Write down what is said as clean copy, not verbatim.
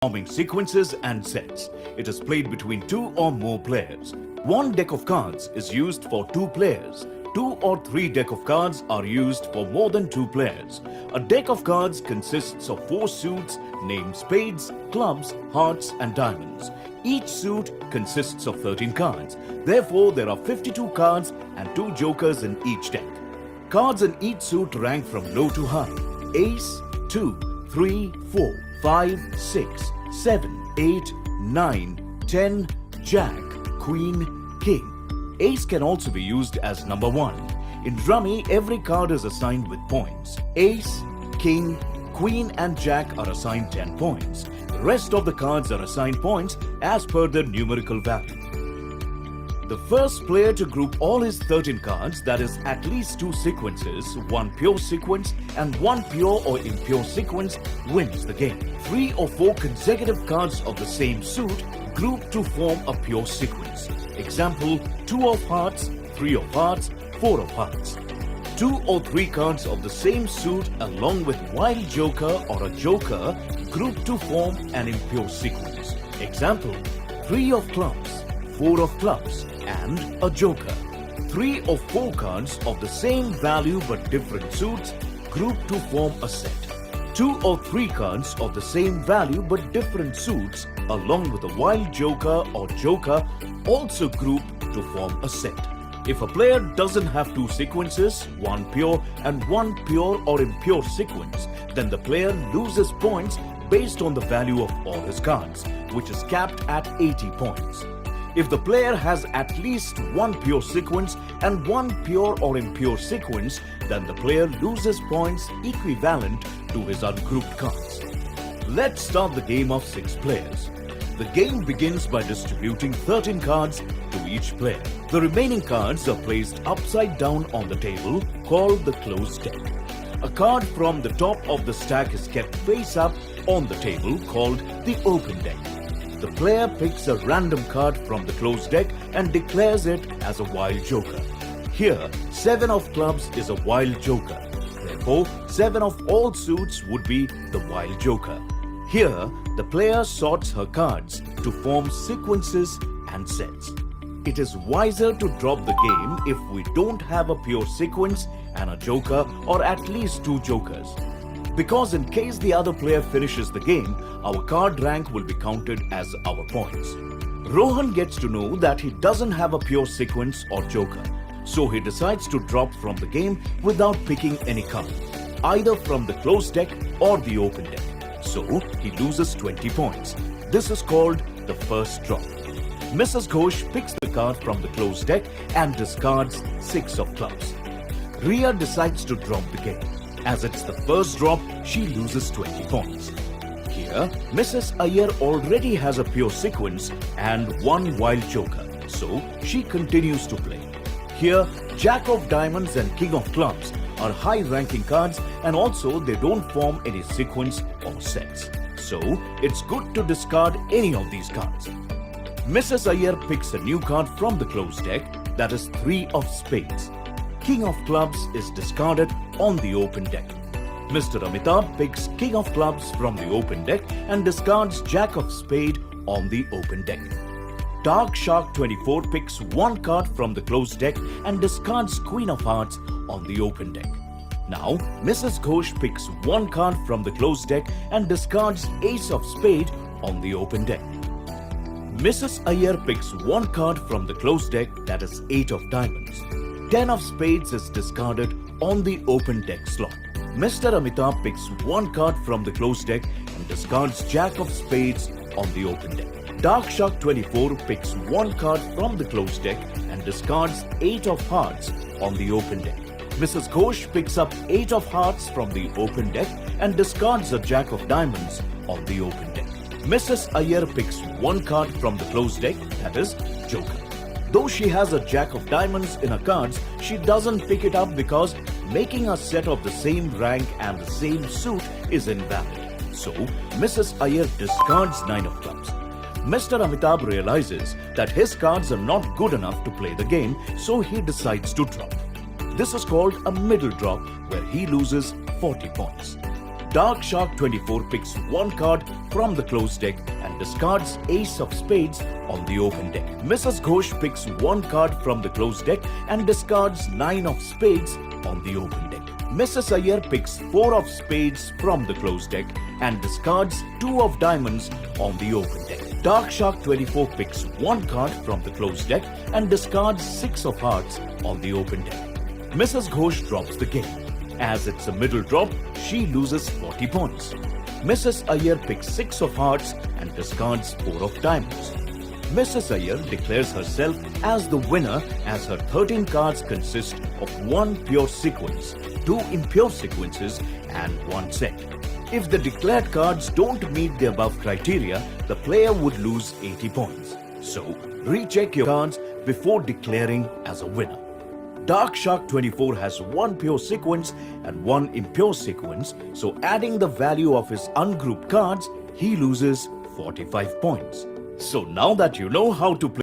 forming sequences and sets. It is played between 2 or more players. One deck of cards is used for 2 players. 2 or 3 deck of cards are used for more than 2 players. A deck of cards consists of 4 suits named spades, clubs, hearts and diamonds. Each suit consists of 13 cards. Therefore, there are 52 cards and 2 jokers in each deck. Cards in each suit rank from low to high. Ace, 2, 3, 4, 5, 6, 7, 8, 9, 10, Jack, Queen, King. Ace can also be used as number 1. In Rummy, every card is assigned with points. Ace, King, Queen and Jack are assigned 10 points. The rest of the cards are assigned points as per their numerical value. The first player to group all his 13 cards, that is at least 2 sequences, 1 pure sequence and 1 pure or impure sequence, wins the game. 3 or 4 consecutive cards of the same suit group to form a pure sequence. Example, 2 of hearts, 3 of hearts, 4 of hearts. 2 or 3 cards of the same suit along with wild joker or a joker group to form an impure sequence. Example, 3 of clubs, 4 of clubs and a joker. 3 or 4 cards of the same value but different suits group to form a set. 2 or 3 cards of the same value but different suits along with a wild joker or joker also group to form a set. If a player doesn't have 2 sequences, 1 pure and 1 pure or impure sequence, then the player loses points based on the value of all his cards, which is capped at 80 points. If the player has at least 1 pure sequence and 1 pure or impure sequence, then the player loses points equivalent to his ungrouped cards. Let's start the game of 6 players. The game begins by distributing 13 cards to each player. The remaining cards are placed upside down on the table called the closed deck. A card from the top of the stack is kept face up on the table called the open deck. The player picks a random card from the closed deck and declares it as a wild joker. Here, 7 of clubs is a wild joker. Therefore, 7 of all suits would be the wild joker. Here, the player sorts her cards to form sequences and sets. It is wiser to drop the game if we don't have a pure sequence and a joker or at least 2 jokers. Because in case the other player finishes the game, our card rank will be counted as our points. Rohan gets to know that he doesn't have a pure sequence or joker, so he decides to drop from the game without picking any card, either from the closed deck or the open deck. So he loses 20 points. This is called the first drop. Mrs. Ghosh picks the card from the closed deck and discards 6 of clubs. Ria decides to drop the game. As it's the first drop, she loses 20 points. Here, Mrs. Iyer already has a pure sequence and 1 wild joker, so she continues to play. Here, Jack of diamonds and King of clubs are high-ranking cards and also they don't form any sequence or sets. So, it's good to discard any of these cards. Mrs. Iyer picks a new card from the closed deck, that is 3 of spades. King of clubs is discarded on the open deck. Mr. Amitabh picks King of clubs from the open deck and discards Jack of spade on the open deck. Dark Shark 24 picks 1 card from the closed deck and discards Queen of hearts on the open deck. Now, Mrs. Ghosh picks 1 card from the closed deck and discards Ace of spade on the open deck. Mrs. Iyer picks 1 card from the closed deck, that is 8 of diamonds. 10 of spades is discarded on the open deck slot. Mr. Amitabh picks 1 card from the closed deck and discards Jack of spades on the open deck. Dark Shark 24 picks 1 card from the closed deck and discards 8 of hearts on the open deck. Mrs. Ghosh picks up 8 of hearts from the open deck and discards a Jack of diamonds on the open deck. Mrs. Iyer picks 1 card from the closed deck, that is joker. Though she has a Jack of diamonds in her cards, she doesn't pick it up because making a set of the same rank and the same suit is invalid. So, Mrs. Iyer discards 9 of clubs. Mr. Amitabh realizes that his cards are not good enough to play the game, so he decides to drop. This is called a middle drop where he loses 40 points. Dark Shark 24 picks one card from the closed deck and discards Ace of Spades on the open deck. Mrs. Ghosh picks one card from the closed deck and discards 9 of Spades on the open deck. Mrs. Iyer picks 4 of Spades from the closed deck and discards 2 of Diamonds on the open deck. Dark Shark 24 picks one card from the closed deck and discards 6 of Hearts on the open deck. Mrs. Ghosh drops the game. As it's a middle drop, she loses 40 points. Mrs. Iyer picks 6 of Hearts and discards 4 of Diamonds. Mrs. Iyer declares herself as the winner as her 13 cards consist of 1 pure sequence, 2 impure sequences and 1 set. If the declared cards don't meet the above criteria, the player would lose 80 points. So, recheck your cards before declaring as a winner. Dark Shark 24 has 1 pure sequence and 1 impure sequence, so adding the value of his ungrouped cards, he loses 45 points. So now that you know how to play